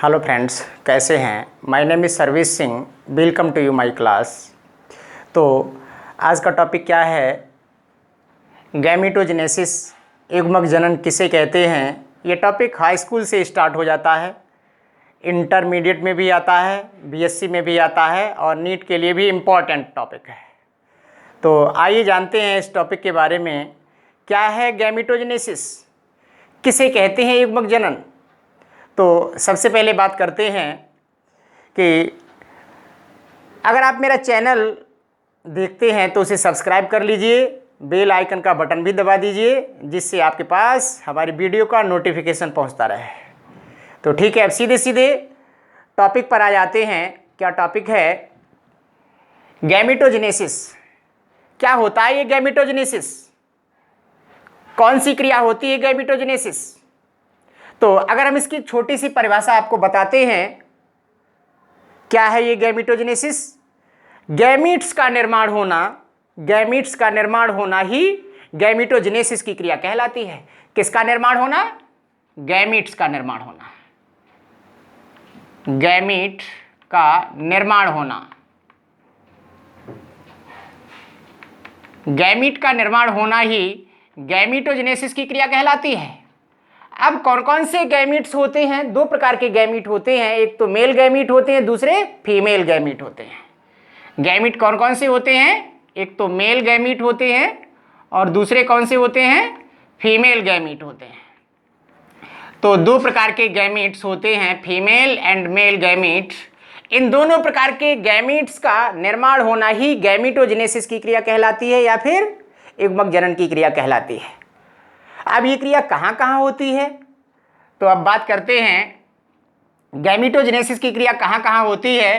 Hello friends, कैसे हैं। My name is Sarvesh Singh. Welcome to you my class. तो आज का टॉपिक क्या है, गैमेटोजेनेसिस, युग्मक जनन किसे कहते हैं। ये टॉपिक हाई स्कूल से स्टार्ट हो जाता है, इंटरमीडिएट में भी आता है, बीएससी में भी आता है और नीट के लिए भी इम्पॉर्टेंट टॉपिक है। तो आइए जानते हैं इस टॉपिक के बारे में। क्या है गैमेटोजेनेसिस, किसे कहते हैं युग्मक जनन। तो सबसे पहले बात करते हैं कि अगर आप मेरा चैनल देखते हैं तो उसे सब्सक्राइब कर लीजिए, बेल आइकन का बटन भी दबा दीजिए, जिससे आपके पास हमारी वीडियो का नोटिफिकेशन पहुंचता रहे। तो ठीक है, अब सीधे सीधे टॉपिक पर आ जाते हैं। क्या टॉपिक है, गैमेटोजेनेसिस। क्या होता है ये गैमेटोजेनेसिस, कौन सी क्रिया होती है गैमेटोजेनेसिस। तो अगर हम इसकी छोटी सी परिभाषा आपको बताते हैं, क्या है ये गैमेटोजेनेसिस। गैमीट्स का निर्माण होना, गैमीट्स का निर्माण होना ही गैमेटोजेनेसिस की क्रिया कहलाती है। किसका निर्माण होना, गैमीट्स का निर्माण होना, गैमीट का निर्माण होना, गैमीट का निर्माण होना ही गैमेटोजेनेसिस की क्रिया कहलाती है। अब कौन कौन से गैमीट्स होते हैं, दो प्रकार के गैमीट होते हैं, एक तो मेल गैमीट होते हैं, दूसरे फीमेल गैमीट होते हैं। गैमीट कौन कौन से होते हैं, एक तो मेल गैमीट होते हैं और दूसरे कौन से होते हैं, फीमेल गैमीट होते हैं। तो दो प्रकार के गैमीट्स होते हैं, फीमेल एंड मेल गैमीट। इन दोनों प्रकार के गैमीट्स का निर्माण होना ही गैमेटोजेनेसिस की क्रिया कहलाती है या फिर युग्मक जनन की क्रिया कहलाती है। अब ये क्रिया कहाँ कहाँ होती है, तो अब बात करते हैं गैमेटोजेनेसिस की क्रिया कहाँ कहाँ होती है।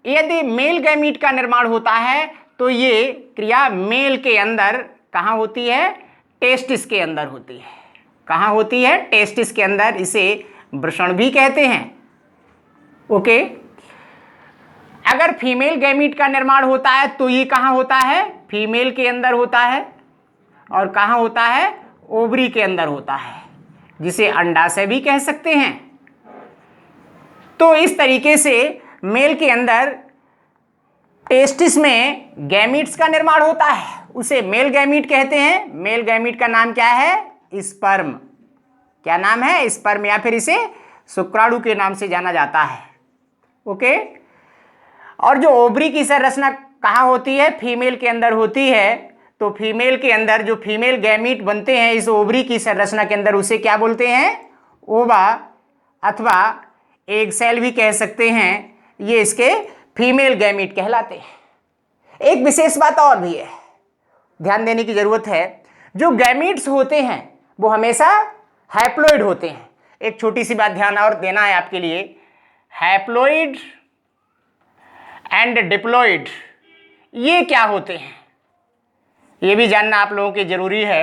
यदि मेल गैमीट का निर्माण होता है तो ये क्रिया मेल के अंदर कहाँ होती है, टेस्टिस के अंदर होती है। कहाँ होती है, टेस्टिस के अंदर। इसे वृषण भी कहते हैं। ओके। अगर फीमेल गैमीट का निर्माण होता है तो ये कहाँ होता है, फीमेल के अंदर होता है। और कहाँ होता है, ओवरी के अंदर होता है, जिसे अंडाशय भी कह सकते हैं। तो इस तरीके से मेल के अंदर टेस्टिस में गैमीट्स का निर्माण होता है, उसे मेल गैमीट कहते हैं। मेल गैमीट का नाम क्या है, स्पर्म। क्या नाम है, स्पर्म, या फिर इसे शुक्राणु के नाम से जाना जाता है। ओके। और जो ओवरी की संरचना कहाँ होती है, फीमेल के अंदर होती है। तो फीमेल के अंदर जो फीमेल गैमीट बनते हैं इस ओवरी की संरचना के अंदर, उसे क्या बोलते हैं, ओवा अथवा एग सेल भी कह सकते हैं। ये इसके फीमेल गैमीट कहलाते हैं। एक विशेष बात और भी है, ध्यान देने की जरूरत है। जो गैमीट्स होते हैं वो हमेशा हैप्लॉइड होते हैं। एक छोटी सी बात ध्यान और देना है आपके लिए, हैप्लॉइड एंड डिप्लॉइड ये क्या होते हैं, ये भी जानना आप लोगों के जरूरी है।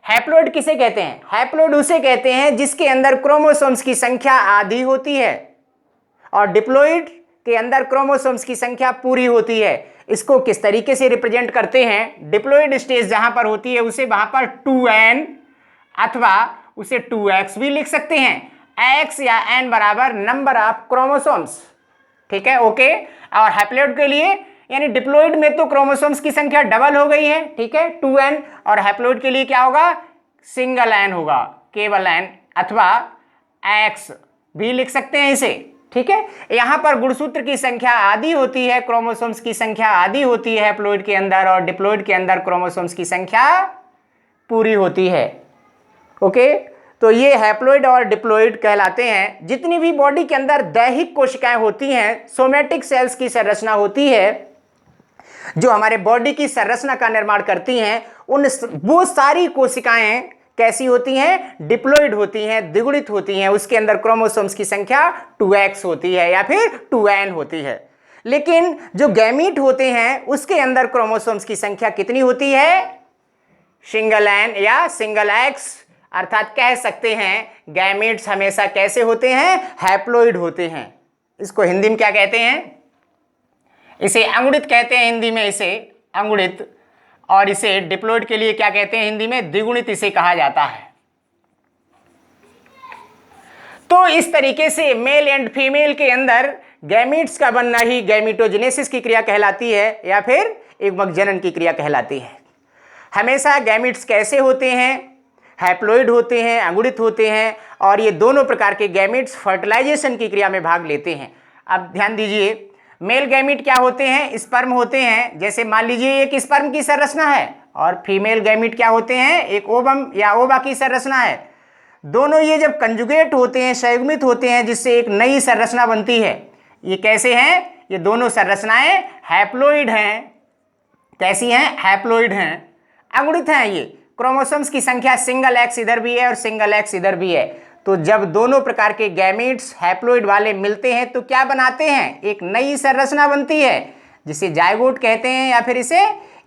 हैप्लॉइड किसे कहते हैं, हैप्लॉइड उसे कहते हैं जिसके अंदर क्रोमोसोम्स की संख्या आधी होती है, और डिप्लॉइड के अंदर क्रोमोसोम्स की संख्या पूरी होती है। इसको किस तरीके से रिप्रेजेंट करते हैं, डिप्लॉइड स्टेज जहां पर होती है उसे वहां पर 2n अथवा उसे 2x भी लिख सकते हैं। x या n बराबर नंबर ऑफ क्रोमोसोम्स। ठीक है, ओके। और हैप्लॉइड के लिए, यानी डिप्लॉइड में तो क्रोमोसोम्स की संख्या डबल हो गई है, ठीक है, 2n, और हैप्लॉइड के लिए क्या होगा, सिंगल n होगा, केवल n, अथवा x भी लिख सकते हैं इसे। ठीक है, यहां पर गुणसूत्र की संख्या आधी होती है, क्रोमोसोम्स की संख्या आधी होती है हैप्लॉइड के अंदर, और डिप्लॉइड के अंदर क्रोमोसोम्स की संख्या पूरी होती है। ओके। तो ये हैप्लॉइड और डिप्लॉइड कहलाते हैं। जितनी भी बॉडी के अंदर दैहिक कोशिकाएं होती हैं, सोमैटिक सेल्स की संरचना होती है जो हमारे बॉडी की संरचना का निर्माण करती हैं, वो सारी कोशिकाएं कैसी होती हैं, डिप्लॉइड होती हैं, द्विगुणित होती हैं। उसके अंदर क्रोमोसोम्स की संख्या 2x होती है या फिर 2n होती है। लेकिन जो गैमीट होते हैं उसके अंदर क्रोमोसोम्स की संख्या कितनी होती है, सिंगल n या सिंगल x, अर्थात कह सकते हैं गैमीट्स हमेशा कैसे होते हैं, हैप्लॉइड होते हैं। इसको हिंदी में क्या कहते हैं, इसे अंगुणित कहते हैं हिंदी में, इसे अंगुणित। और इसे डिप्लॉइड के लिए क्या कहते हैं हिंदी में, द्विगुणित इसे कहा जाता है। तो इस तरीके से मेल एंड फीमेल के अंदर गैमीट्स का बनना ही गैमीटोजेनेसिस की क्रिया कहलाती है या फिर युग्मक जनन की क्रिया कहलाती है। हमेशा गैमीट्स कैसे होते हैं? हैप्लॉइड होते हैं, अंगुड़ित होते हैं, और ये दोनों प्रकार के गैमीट्स फर्टिलाइजेशन की क्रिया में भाग लेते हैं। अब ध्यान दीजिए, मेल गैमीट क्या होते हैं? स्पर्म होते हैं। जैसे मान लीजिए एक स्पर्म की संरचना है, और फीमेल गैमीट क्या होते हैं? एक ओवम या ओवा की संरचना है। दोनों ये जब कंजुगेट होते हैं, संयुग्मित होते हैं, जिससे एक नई संरचना बनती है। ये कैसे हैं? ये दोनों संरचनाएं हैप्लॉइड हैं। कैसी हैं? हैप्लॉइड हैं, अंगुड़ित हैं। ये क्रोमोसोम्स की संख्या सिंगल एक्स इधर भी है और सिंगल एक्स इधर भी है। तो जब दोनों प्रकार के गैमीट्स हैप्लॉइड वाले मिलते हैं तो क्या बनाते हैं? एक नई संरचना बनती है, जिसे जायगोट कहते हैं या फिर इसे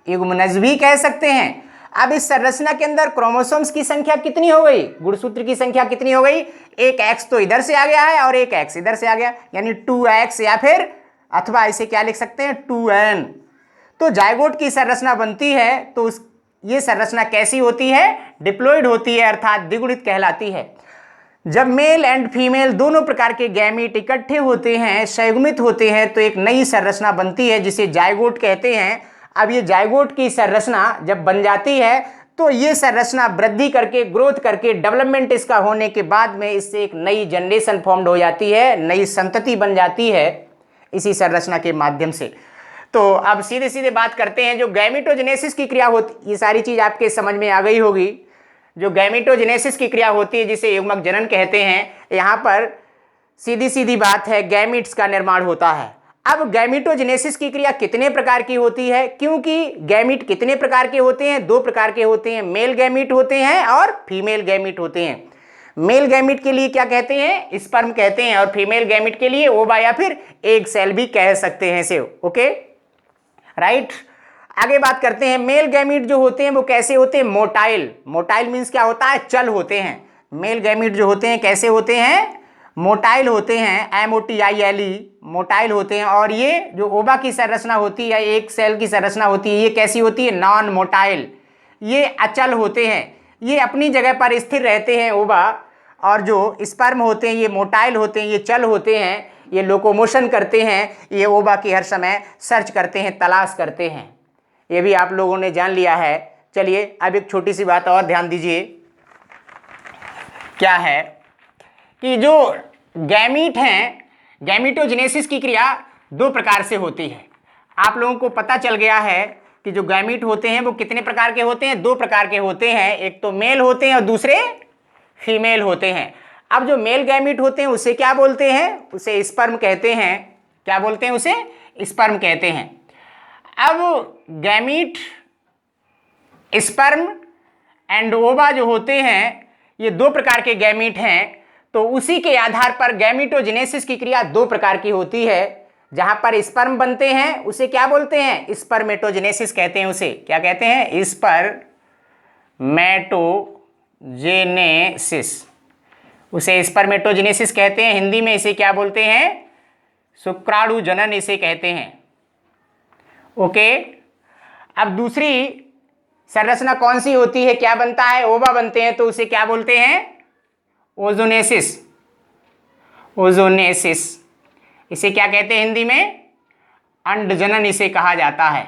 युग्मनज भी कह सकते हैं। अब इस संरचना के अंदर क्रोमोसोम्स की संख्या कितनी हो गई? गुणसूत्र की संख्या कितनी हो गई? एक एक्स तो इधर से आ गया है और एक एक्स इधर से आ गया, यानी 2x, या फिर अथवा इसे क्या लिख सकते हैं? 2n। तो जायगोट की संरचना बनती है तो ये संरचना कैसी होती है? डिप्लॉइड होती है, अर्थात द्विगुणित कहलाती है। जब मेल एंड फीमेल दोनों प्रकार के गैमीट इकट्ठे होते हैं, संयुग्मित होते हैं, तो एक नई संरचना बनती है जिसे जायगोट कहते हैं। अब ये जायगोट की संरचना जब बन जाती है तो ये संरचना वृद्धि करके, ग्रोथ करके, डेवलपमेंट इसका होने के बाद में इससे एक नई जनरेशन फॉर्म्ड हो जाती है, नई संतति बन जाती है इसी संरचना के माध्यम से। तो अब सीधे सीधे बात करते हैं, जो गैमीटोजेनेसिस की क्रिया होती, ये सारी चीज आपके समझ में आ गई होगी। जो गैमीटोजेनेसिस की क्रिया होती है, जिसे युग्मक जनन कहते हैं, यहाँ पर सीधी सीधी बात है, गैमीट्स का निर्माण होता है। अब गैमीटोजेनेसिस की क्रिया कितने प्रकार की होती है? क्योंकि गैमीट कितने प्रकार के होते हैं? 2 प्रकार के होते हैं, मेल गैमीट होते हैं और फीमेल गैमीट होते हैं। मेल गैमीट के लिए क्या कहते हैं? स्पर्म कहते हैं, और फीमेल गैमीट के लिए ओवा या फिर एग सेल भी कह सकते हैं इसे। Okay, right. आगे बात करते हैं, मेल गैमीट जो होते हैं वो कैसे होते हैं? मोटाइल। मोटाइल मीन्स क्या होता है? चल होते हैं। मेल गैमीट जो होते हैं कैसे होते हैं? मोटाइल होते हैं, MOTILE, मोटाइल होते हैं। और ये जो ओवा की संरचना होती है, एक सेल की संरचना होती है, ये कैसी होती है? Non motile. ये अचल होते हैं, ये अपनी जगह पर स्थिर रहते हैं ओवा। और जो स्पर्म होते हैं ये मोटाइल होते हैं, ये चल होते हैं, ये लोकोमोशन करते हैं, ये ओवा की हर समय सर्च करते हैं, तलाश करते हैं। ये भी आप लोगों ने जान लिया है। चलिए अब एक छोटी सी बात और ध्यान दीजिए, क्या है कि जो गैमीट हैं, गैमीटोजेनेसिस की क्रिया 2 प्रकार से होती है। आप लोगों को पता चल गया है कि जो गैमीट होते हैं वो कितने प्रकार के होते हैं? 2 प्रकार के होते हैं, एक तो मेल होते हैं और दूसरे फीमेल होते हैं। अब जो मेल गैमीट होते हैं उसे क्या बोलते हैं? उसे स्पर्म कहते हैं। क्या बोलते हैं? उसे स्पर्म कहते हैं। अब गैमीट, स्पर्म एंड ओवा जो होते हैं, ये 2 प्रकार के गैमीट हैं। तो उसी के आधार पर गैमीटोजेनेसिस की क्रिया 2 प्रकार की होती है। जहां पर स्पर्म बनते हैं उसे क्या बोलते हैं? स्पर्मेटोजेनेसिस कहते हैं। उसे क्या कहते हैं? स्पर्मेटोजेनेसिस। उसे स्पर्मेटोजेनेसिस कहते हैं। हिंदी में इसे क्या बोलते हैं? शुक्राणु जनन इसे कहते हैं। ओके, अब दूसरी संरचना कौन सी होती है? क्या बनता है? ओवा बनते हैं, तो उसे क्या बोलते हैं? ओजोनेसिस। ओजोनेसिस इसे क्या कहते हैं हिंदी में? अंडजनन इसे कहा जाता है।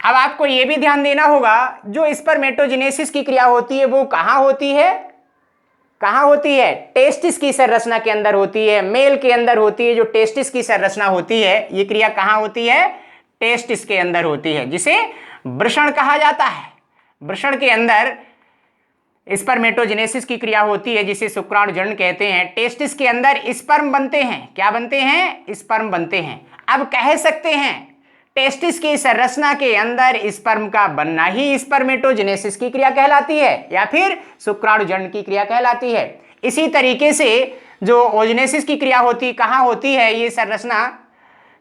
अब आपको यह भी ध्यान देना होगा, जो स्पर्मेटोजेनेसिस की क्रिया होती है वो कहां होती है? कहां होती है? टेस्टिस की संरचना के अंदर होती है, मेल के अंदर होती है। जो टेस्टिस की संरचना होती है, ये क्रिया कहां होती है? टेस्टिस के अंदर होती है, जिसे वृषण कहा जाता है। वृषण के अंदर स्पर्मेटोजेनेसिस की क्रिया होती है, जिसे शुक्राणु जनन कहते हैं। टेस्टिस के अंदर स्पर्म बनते हैं। क्या बनते हैं? स्पर्म बनते हैं। अब कह सकते हैं टेस्टिस की संरचना के अंदर स्पर्म का बनना ही स्पर्मेटोजेनेसिस की क्रिया कहलाती है, या फिर शुक्राणु जनन की क्रिया कहलाती है। इसी तरीके से जो ओजोनेसिस की क्रिया होती, कहाँ होती है ये संरचना?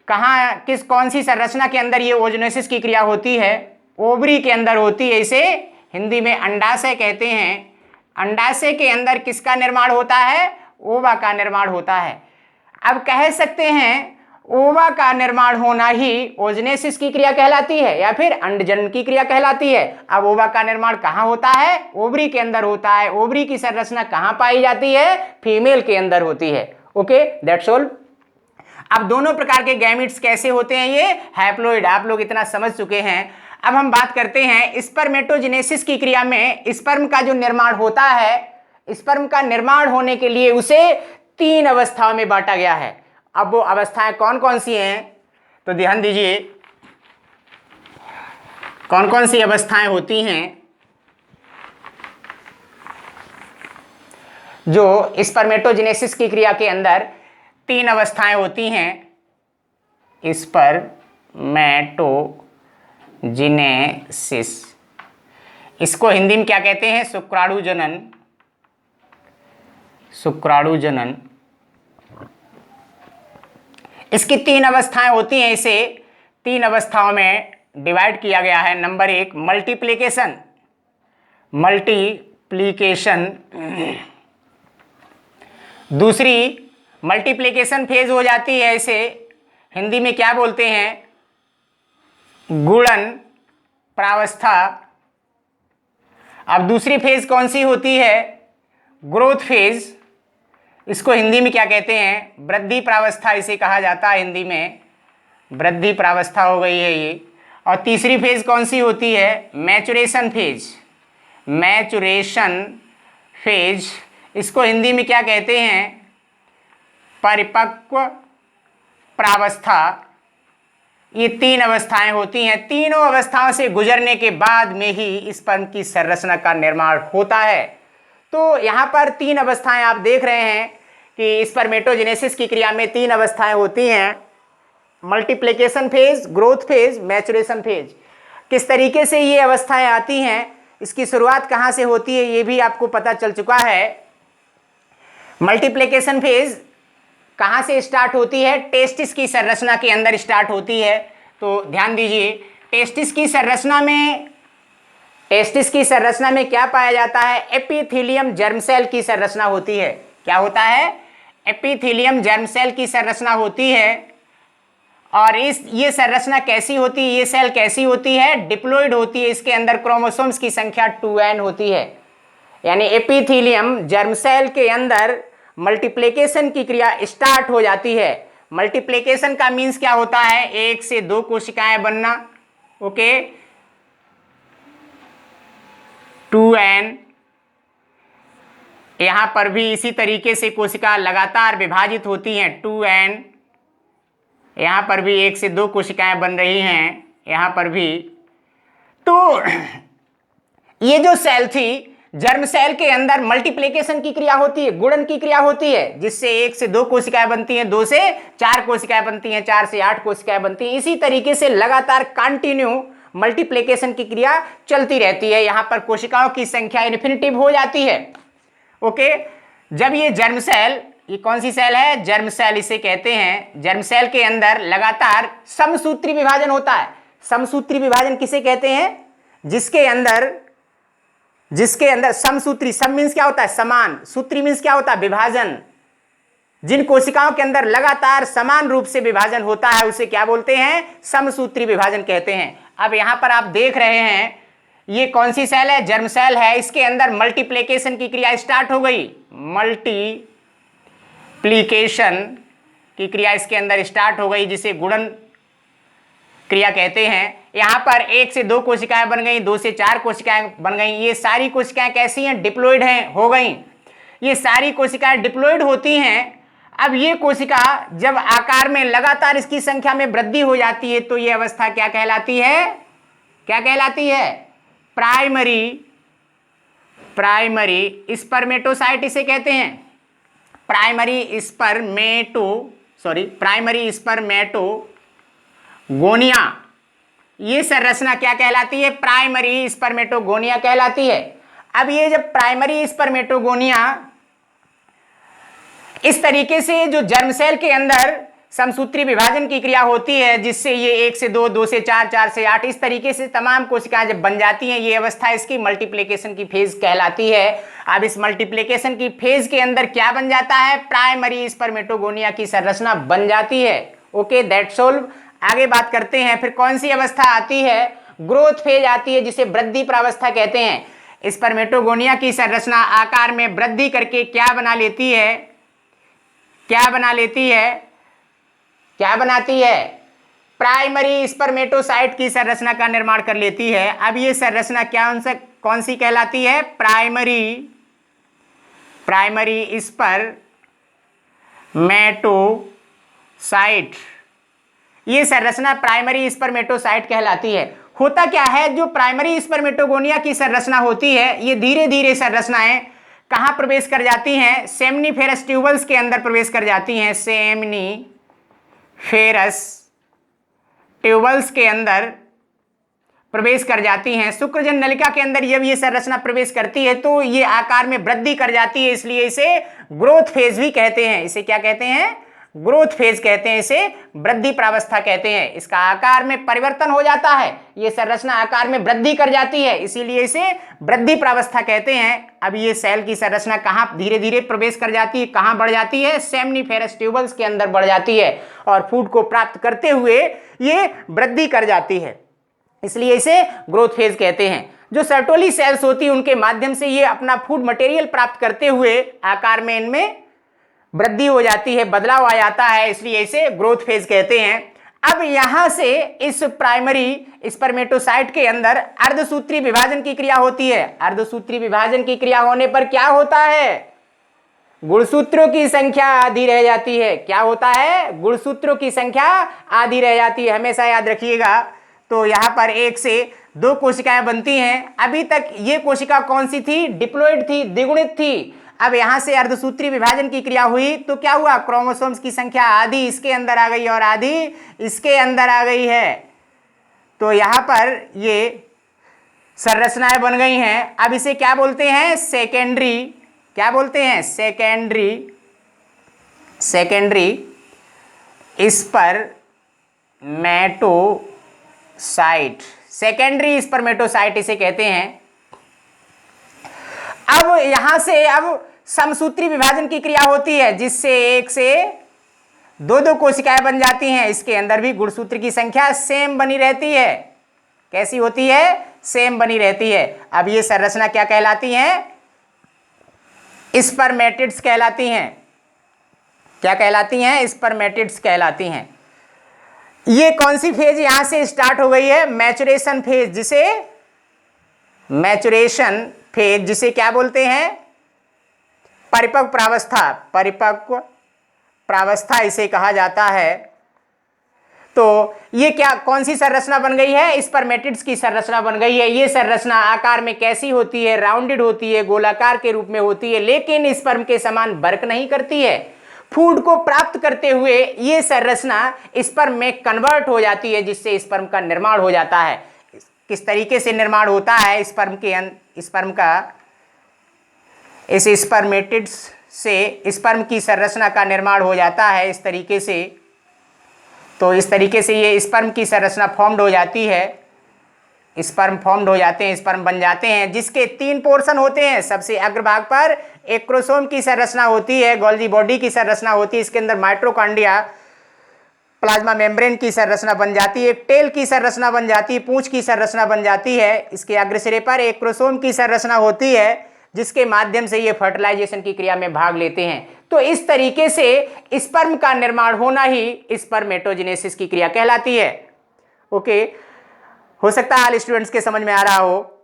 कहाँ, कौन सी संरचना के अंदर ये ओजोनेसिस की क्रिया होती है? ओवरी के अंदर होती है। इसे हिंदी में अंडाशय कहते हैं। अंडाशय के अंदर किसका निर्माण होता है? ओवा का निर्माण होता है। अब कह सकते हैं ओवा का निर्माण होना ही ओजनेसिस की क्रिया कहलाती है या फिर अंडजनन की क्रिया कहलाती है। अब ओवा का निर्माण कहाँ होता है? ओवरी के अंदर होता है। ओवरी की संरचना कहाँ पाई जाती है? फीमेल के अंदर होती है। Okay, that's all. अब दोनों प्रकार के गैमीट्स कैसे होते हैं? ये हैप्लॉइड, आप लोग इतना समझ चुके हैं। अब हम बात करते हैं स्पर्मेटोजेनेसिस की क्रिया में स्पर्म का जो निर्माण होता है, स्पर्म का निर्माण होने के लिए उसे 3 अवस्थाओं में बांटा गया है। अब वो अवस्थाएं कौन कौन सी हैं तो ध्यान दीजिए, कौन कौन सी अवस्थाएं होती हैं जो स्पर्मेटोजेनेसिस की क्रिया के अंदर 3 अवस्थाएं होती हैं। स्पर्मेटोजेनेसिस, इसको हिंदी में क्या कहते हैं? शुक्राणु जनन। शुक्राणु जनन, इसकी 3 अवस्थाएं होती हैं। इसे 3 अवस्थाओं में डिवाइड किया गया है। Number 1 multiplication. मल्टीप्लिकेशन, दूसरी मल्टीप्लिकेशन फेज हो जाती है, इसे हिंदी में क्या बोलते हैं? गुणन प्रावस्था। अब दूसरी फेज कौन सी होती है? Growth phase. इसको हिंदी में क्या कहते हैं? वृद्धि प्रावस्था इसे कहा जाता है, हिंदी में वृद्धि प्रावस्था हो गई है ये। और तीसरी फेज कौन सी होती है? Maturation phase. मैचुरेशन फेज, इसको हिंदी में क्या कहते हैं? परिपक्व प्रावस्था। ये 3 अवस्थाएं होती हैं। तीनों अवस्थाओं से गुजरने के बाद में ही स्पर्म की संरचना का निर्माण होता है। तो यहाँ पर 3 अवस्थाएं आप देख रहे हैं कि स्पर्मेटोजेनेसिस की क्रिया में 3 अवस्थाएं होती हैं, multiplication phase, growth phase, maturation phase. किस तरीके से ये अवस्थाएं आती हैं, इसकी शुरुआत कहाँ से होती है, ये भी आपको पता चल चुका है। मल्टीप्लिकेशन फेज कहाँ से स्टार्ट होती है? टेस्टिस की संरचना के अंदर स्टार्ट होती है। तो ध्यान दीजिए, टेस्टिस की संरचना में क्या पाया जाता है? एपिथेलियम जर्म सेल की संरचना होती है। क्या होता है? एपिथेलियम जर्म सेल की संरचना होती है। और ये संरचना कैसी होती है? ये सेल कैसी होती है? डिप्लॉइड होती है। इसके अंदर क्रोमोसोम्स की संख्या 2n होती है। यानी एपिथेलियम जर्म सेल के अंदर मल्टीप्लिकेशन की क्रिया स्टार्ट हो जाती है। मल्टीप्लिकेशन का मीन्स क्या होता है? 1 से 2 कोशिकाएं बनना। Okay, 2n। यहां पर भी इसी तरीके से कोशिका लगातार विभाजित होती हैं, 2n। यहां पर भी 1 से 2 कोशिकाएं बन रही हैं, यहां पर भी। तो ये जो सेल थी, जर्म सेल के अंदर मल्टीप्लिकेशन की क्रिया होती है, गुणन की क्रिया होती है, जिससे 1 से 2 कोशिकाएं बनती हैं, 2 से 4 कोशिकाएं बनती हैं, 4 से 8 कोशिकाएं बनती हैं। इसी तरीके से लगातार कंटिन्यू मल्टीप्लिकेशन की क्रिया चलती रहती है। यहां पर कोशिकाओं की संख्या इन्फिनिटिव हो जाती है। ओके, जब ये जर्म सेल, ये कौन सी सेल है? जर्म सेल इसे कहते हैं। जर्म सेल के अंदर लगातार समसूत्री विभाजन होता है। समसूत्री विभाजन किसे कहते हैं? जिसके अंदर समसूत्री, सम मीन्स क्या होता है? समान, सूत्री मीन्स क्या होता है? विभाजन। जिन कोशिकाओं के अंदर लगातार समान रूप से विभाजन होता है उसे क्या बोलते हैं? समसूत्री विभाजन कहते हैं। अब यहां पर आप देख रहे हैं, ये कौन सी सेल है? जर्म सेल है। इसके अंदर मल्टीप्लिकेशन की क्रिया स्टार्ट हो गई। मल्टीप्लिकेशन की क्रिया इसके अंदर स्टार्ट हो गई, जिसे गुणन क्रिया कहते हैं। यहां पर 1 से 2 कोशिकाएं बन गई, 2 से 4 कोशिकाएं बन गई। ये सारी कोशिकाएं कैसी हैं? डिप्लॉइड हैं, हो गई। ये सारी कोशिकाएं डिप्लॉइड होती हैं। अब ये कोशिका जब आकार में लगातार इसकी संख्या में वृद्धि हो जाती है तो ये अवस्था क्या कहलाती है? क्या कहलाती है? प्राइमरी स्पर्मेटोसाइट इसे कहते हैं। प्राइमरी स्पर्मेटोगोनिया, ये संरचना क्या कहलाती है? प्राइमरी स्पर्मेटोगोनिया कहलाती है। अब ये जब प्राइमरी स्पर्मेटोगोनिया, इस तरीके से जो जर्म सेल के अंदर समसूत्री विभाजन की क्रिया होती है, जिससे ये 1 से 2, 2 से 4, 4 से 8, इस तरीके से तमाम कोशिकाएं जब बन जाती हैं, ये अवस्था इसकी मल्टीप्लिकेशन की फेज कहलाती है। अब इस मल्टीप्लिकेशन की फेज के अंदर क्या बन जाता है? प्राइमरी स्पर्मेटोगोनिया की संरचना बन जाती है। Okay, that's all. आगे बात करते हैं, फिर कौन सी अवस्था आती है, ग्रोथ फेज आती है, जिसे वृद्धि प्रावस्था कहते हैं। स्पर्मेटोगोनिया की संरचना आकार में वृद्धि करके क्या बना लेती है, क्या बना लेती है, क्या बनाती है, प्राइमरी स्पर्मेटोसाइट की संरचना का निर्माण कर लेती है। अब ये संरचना क्या कौन सी कहलाती है, प्राइमरी स्पर्मेटोसाइट। ये संरचना प्राइमरी स्पर्मेटोसाइट कहलाती है। होता क्या है, जो प्राइमरी स्पर्मेटोगोनिया की संरचना होती है, ये धीरे धीरे संरचनाएं कहां प्रवेश कर जाती हैं, सेमनीफेरस ट्यूबल्स के अंदर प्रवेश कर जाती हैं, सेमनीफेरस ट्यूबल्स के अंदर प्रवेश कर जाती हैं। शुक्रजन नलिका के अंदर जब ये संरचना प्रवेश करती है तो ये आकार में वृद्धि कर जाती है, इसलिए इसे ग्रोथ फेज भी कहते हैं। इसे क्या कहते हैं, ग्रोथ फेज कहते हैं, इसे वृद्धि प्रावस्था कहते हैं। इसका आकार में परिवर्तन हो जाता है, ये संरचना आकार में वृद्धि कर जाती है, इसीलिए इसे वृद्धि प्रावस्था कहते हैं। अब ये सेल की संरचना कहां धीरे धीरे प्रवेश कर जाती है, कहां बढ़ जाती है, सेमनीफेरस ट्यूबल्स के अंदर बढ़ जाती है और फूड को प्राप्त करते हुए ये वृद्धि कर जाती है, इसलिए इसे ग्रोथ फेज कहते हैं। जो सर्टोली सेल्स होती है उनके माध्यम से ये अपना फूड मटेरियल प्राप्त करते हुए आकार में इनमें वृद्धि हो जाती है, बदलाव आ जाता है, इसलिए इसे ग्रोथ फेज कहते हैं। अब यहां से इस प्राइमरी स्पर्मेटोसाइट के अंदर अर्धसूत्री विभाजन की क्रिया होती है। अर्धसूत्री विभाजन की क्रिया होने पर क्या होता है, गुणसूत्रों की संख्या आधी रह जाती है। क्या होता है, गुणसूत्रों की संख्या आधी रह जाती है, हमेशा याद रखिएगा। तो यहां पर 1 से 2 कोशिकाएं बनती हैं। अभी तक ये कोशिका कौन सी थी, डिप्लॉइड थी, द्विगुणित थी। अब यहां से अर्धसूत्री विभाजन की क्रिया हुई तो क्या हुआ, क्रोमोसोम्स की संख्या आधी इसके अंदर आ गई और आधी इसके अंदर आ गई है। तो यहां पर ये संरचनाएं बन गई हैं। अब इसे क्या बोलते हैं, सेकेंडरी, क्या बोलते हैं, सेकेंडरी स्पर्मेटोसाइट, सेकेंडरी स्पर्मेटोसाइट इसे कहते हैं। अब यहां से अब समसूत्री विभाजन की क्रिया होती है, जिससे 1 से 2 कोशिकाएं बन जाती हैं। इसके अंदर भी गुणसूत्र की संख्या सेम बनी रहती है। कैसी होती है, सेम बनी रहती है। अब ये संरचना क्या कहलाती हैं, स्पर्मेटिड्स कहलाती हैं। क्या कहलाती हैं, स्पर्मेटिड्स कहलाती हैं। ये कौन सी फेज यहां से स्टार्ट हो गई है, मैचुरेशन फेज, जिसे क्या बोलते हैं, परिपक्व प्रावस्था, परिपक्व प्रावस्था इसे कहा जाता है। तो ये क्या कौन सी संरचना बन गई है, स्पर्मेटिड्स की संरचना बन गई है। ये संरचना आकार में कैसी होती है, राउंडेड होती है, गोलाकार के रूप में होती है, लेकिन स्पर्म के समान वर्क नहीं करती है। फूड को प्राप्त करते हुए ये संरचना स्पर्म में कन्वर्ट हो जाती है, जिससे स्पर्म का निर्माण हो जाता है। किस तरीके से निर्माण होता है स्पर्म का, इस स्पर्मेटिड्स से स्पर्म की संरचना का निर्माण हो जाता है इस तरीके से। तो इस तरीके से ये स्पर्म की संरचना फॉर्म्ड हो जाती है, स्पर्म फॉर्म्ड हो जाते हैं, स्पर्म बन जाते हैं, जिसके 3 पोर्शन होते हैं। सबसे अग्रभाग पर एक क्रोमोसोम की संरचना होती है, गोल्गी बॉडी की संरचना होती है, इसके अंदर माइटोकॉन्ड्रिया, प्लाज्मा मेम्ब्रेन की संरचना बन जाती है, एक टेल की संरचना बन जाती है, पूंछ की संरचना बन जाती है। इसके अग्रसिरे पर एक क्रोमोसोम की संरचना होती है, जिसके माध्यम से ये फर्टिलाइजेशन की क्रिया में भाग लेते हैं। तो इस तरीके से स्पर्म का निर्माण होना ही स्पर्मेटोजेनेसिस की क्रिया कहलाती है। ओके, हो सकता है स्टूडेंट्स के समझ में आ रहा हो।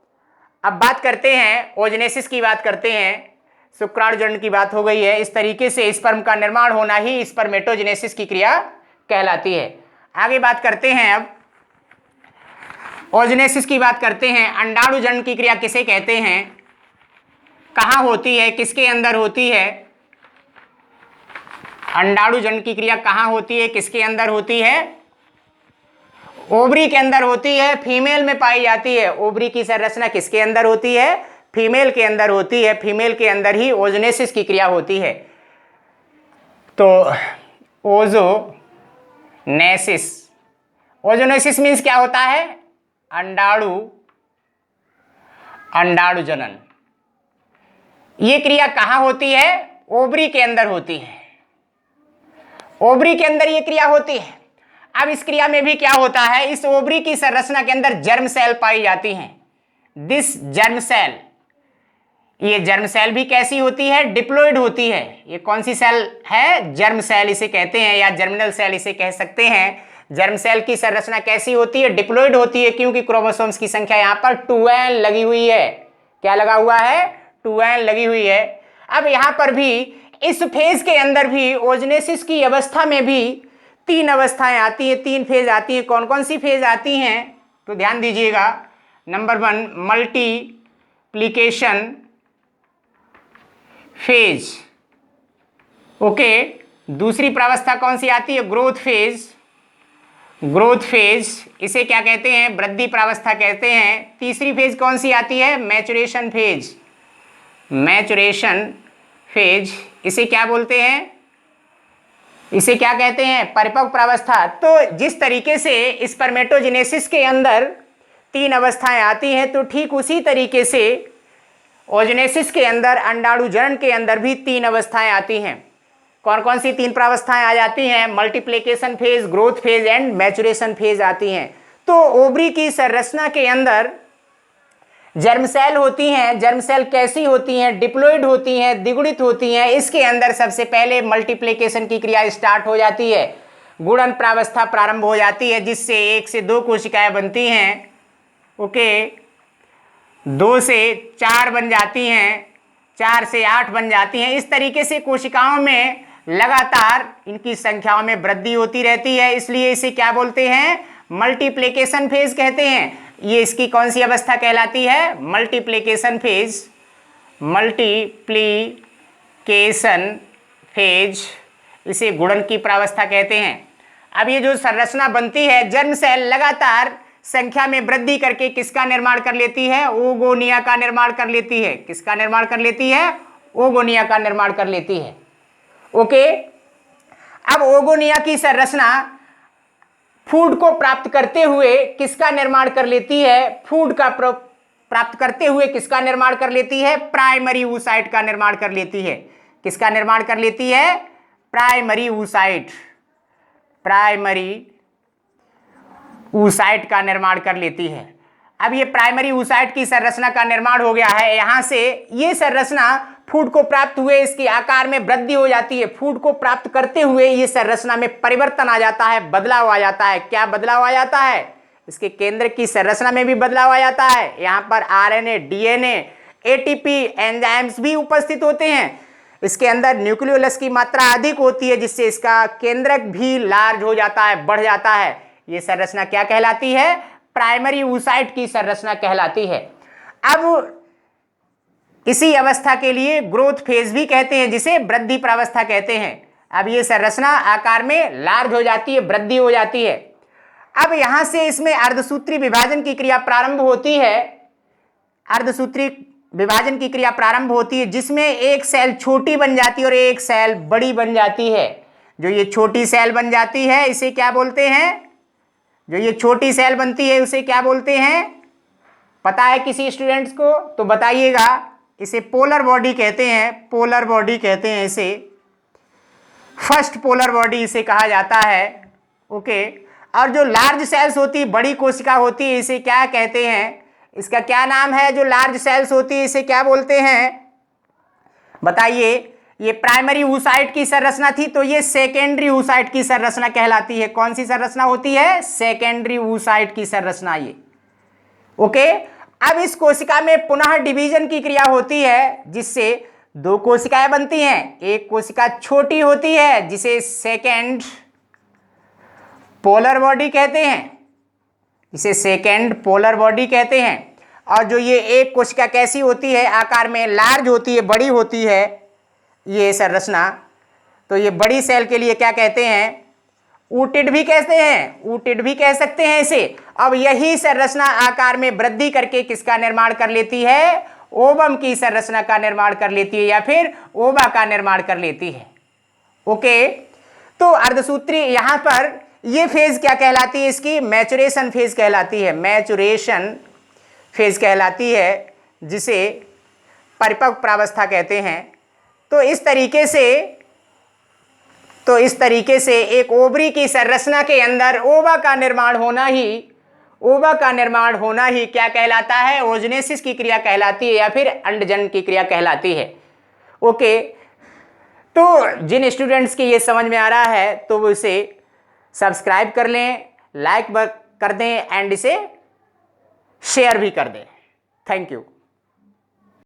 अब बात करते हैं ओजेनेसिस की, बात करते हैं, शुक्राणुजनन की बात हो गई है। इस तरीके से स्पर्म का निर्माण होना ही स्पर्मेटोजेनेसिस की क्रिया कहलाती है। आगे बात करते हैं, अब ओजेनेसिस की बात करते हैं। अंडाणुजनन की क्रिया किसे कहते हैं, कहां होती है, किसके अंदर होती है, अंडाणुजनन की क्रिया कहां होती है, किसके अंदर होती है, ओवरी के अंदर होती है, फीमेल में पाई जाती है। ओवरी की संरचना किसके अंदर होती है, फीमेल के अंदर होती है, फीमेल के अंदर ही ओजेनेसिस की क्रिया होती है। तो ओजेनेसिस मीन्स क्या होता है, अंडाणुजनन। ये क्रिया कहां होती है, ओवरी के अंदर होती है। ओवरी के अंदर ये क्रिया होती है। अब इस क्रिया में भी क्या होता है, इस ओवरी की संरचना के अंदर जर्म सेल पाई जाती हैं। दिस जर्म सेल, ये जर्म सेल भी कैसी होती है, डिप्लॉइड होती है। ये कौन सी सेल है, जर्म सेल इसे कहते हैं, या जर्मिनल सेल इसे कह सकते हैं। जर्म सेल की संरचना कैसी होती है, डिप्लॉइड होती है, क्योंकि क्रोमोसोम्स की संख्या यहां पर 2n लगी हुई है। क्या लगा हुआ है, 2n लगी हुई है। अब यहां पर भी इस फेज के अंदर भी, ओजनेसिस की अवस्था में भी 3 अवस्थाएं आती हैं, 3 फेज आती हैं। कौन कौन सी फेज आती हैं, तो ध्यान दीजिएगा। Number 1 multiplication phase, okay. दूसरी प्रावस्था कौन सी आती है, ग्रोथ फेज। ग्रोथ फेज इसे क्या कहते हैं, वृद्धि प्रावस्था कहते हैं। तीसरी फेज कौन सी आती है, मैचुरेशन फेज। मैचुरेशन फेज इसे क्या बोलते हैं, इसे क्या कहते हैं, परिपक्व प्रावस्था। तो जिस तरीके से स्पर्मेटोजेनेसिस के अंदर 3 अवस्थाएं आती हैं, तो ठीक उसी तरीके से ओजेनेसिस के अंदर, अंडाणुजनन के अंदर भी 3 अवस्थाएं आती हैं। कौन कौन सी 3 प्रावस्थाएं आ जाती हैं, multiplication phase, growth phase and maturation phase आती हैं। तो ओवरी की संरचना के अंदर जर्म सेल होती हैं। जर्म सेल कैसी होती हैं, डिप्लॉइड होती हैं, द्विगुणित होती हैं। इसके अंदर सबसे पहले मल्टीप्लिकेशन की क्रिया स्टार्ट हो जाती है, गुणन प्रावस्था प्रारंभ हो जाती है, जिससे 1 से 2 कोशिकाएं बनती हैं, ओके। 2 से 4 बन जाती हैं, 4 से 8 बन जाती हैं। इस तरीके से कोशिकाओं में लगातार इनकी संख्याओं में वृद्धि होती रहती है, इसलिए इसे क्या बोलते हैं, मल्टीप्लिकेशन फेज कहते हैं। ये इसकी कौन सी अवस्था कहलाती है, मल्टीप्लिकेशन फेज। मल्टीप्लिकेशन फेज इसे गुणन की प्रावस्था कहते हैं। अब ये जो संरचना बनती है, जर्म सेल लगातार संख्या में वृद्धि करके किसका निर्माण कर लेती है, ओगोनिया का निर्माण कर लेती है। किसका निर्माण कर लेती है, ओगोनिया का निर्माण कर लेती है, ओके। अब ओगोनिया की संरचना फूड को प्राप्त करते हुए किसका निर्माण कर लेती है, फूड का प्राप्त करते हुए किसका निर्माण कर लेती है, प्राइमरी oocyte का निर्माण कर लेती है। किसका निर्माण कर लेती है, प्राइमरी oocyte। प्राइमरी oocyte का निर्माण कर लेती है। अब ये प्राइमरी oocyte की संरचना का निर्माण हो गया है। यहां से ये संरचना फूड को प्राप्त हुए इसके आकार में वृद्धि हो जाती है। फूड को प्राप्त करते हुए ये संरचना में परिवर्तन आ जाता है, बदलाव आ जाता है। क्या बदलाव आ जाता है, इसके केंद्र की संरचना में भी बदलाव आ जाता है। यहाँ पर आरएनए, डीएनए, एटीपी, एंजाइम्स भी उपस्थित होते हैं। इसके अंदर न्यूक्लियोलस की मात्रा अधिक होती है, जिससे इसका केंद्रक भी लार्ज हो जाता है, बढ़ जाता है। ये संरचना क्या कहलाती है, प्राइमरी oocyte की संरचना कहलाती है। अब इसी अवस्था के लिए ग्रोथ फेज भी कहते हैं, जिसे वृद्धि प्रावस्था कहते हैं। अब ये संरचना आकार में लार्ज हो जाती है, वृद्धि हो जाती है। अब यहां से इसमें अर्धसूत्री विभाजन की क्रिया प्रारंभ होती है। अर्धसूत्री विभाजन की क्रिया प्रारंभ होती है, जिसमें एक सेल छोटी बन जाती है और एक सेल बड़ी बन जाती है। जो ये छोटी सेल बन जाती है, इसे क्या बोलते हैं, जो ये छोटी सेल बनती है उसे क्या बोलते हैं, पता है किसी स्टूडेंट्स को तो बताइएगा। इसे पोलर बॉडी कहते हैं, पोलर बॉडी कहते हैं इसे, फर्स्ट पोलर बॉडी इसे कहा जाता है, ओके। और जो लार्ज सेल्स होती है, बड़ी कोशिका होती है, इसे क्या कहते हैं, इसका क्या नाम है, जो लार्ज सेल्स होती है इसे क्या बोलते हैं, बताइए। ये प्राइमरी oocyte की संरचना थी, तो ये सेकेंडरी oocyte की संरचना कहलाती है। कौन सी संरचना होती है, सेकेंडरी oocyte की संरचना ये, ओके। अब इस कोशिका में पुनः डिवीजन की क्रिया होती है, जिससे 2 कोशिकाएं बनती हैं। एक कोशिका छोटी होती है, जिसे सेकेंड पोलर बॉडी कहते हैं, इसे सेकेंड पोलर बॉडी कहते हैं। और जो ये एक कोशिका कैसी होती है, आकार में लार्ज होती है, बड़ी होती है ये संरचना। तो ये बड़ी सेल के लिए क्या कहते हैं, ऊटिड भी कहते हैं, ऊटिड भी कह सकते हैं इसे। अब यही संरचना आकार में वृद्धि करके किसका निर्माण कर लेती है, ओवम की संरचना का निर्माण कर लेती है, या फिर ओवा का निर्माण कर लेती है, ओके। तो अर्धसूत्री यहां पर ये फेज क्या कहलाती है, इसकी मैचुरेशन फेज कहलाती है, मैचुरेशन फेज कहलाती है, जिसे परिपक्व प्रावस्था कहते हैं। तो इस तरीके से तो इस तरीके से एक ओवरी की संरचना के अंदर ओवा का निर्माण होना ही क्या कहलाता है? ओजनेसिस की क्रिया कहलाती है या फिर अंडजन की क्रिया कहलाती है। ओके, तो जिन स्टूडेंट्स के ये समझ में आ रहा है तो वो इसे सब्सक्राइब कर लें, लाइक कर दें एंड इसे शेयर भी कर दें। Thank you.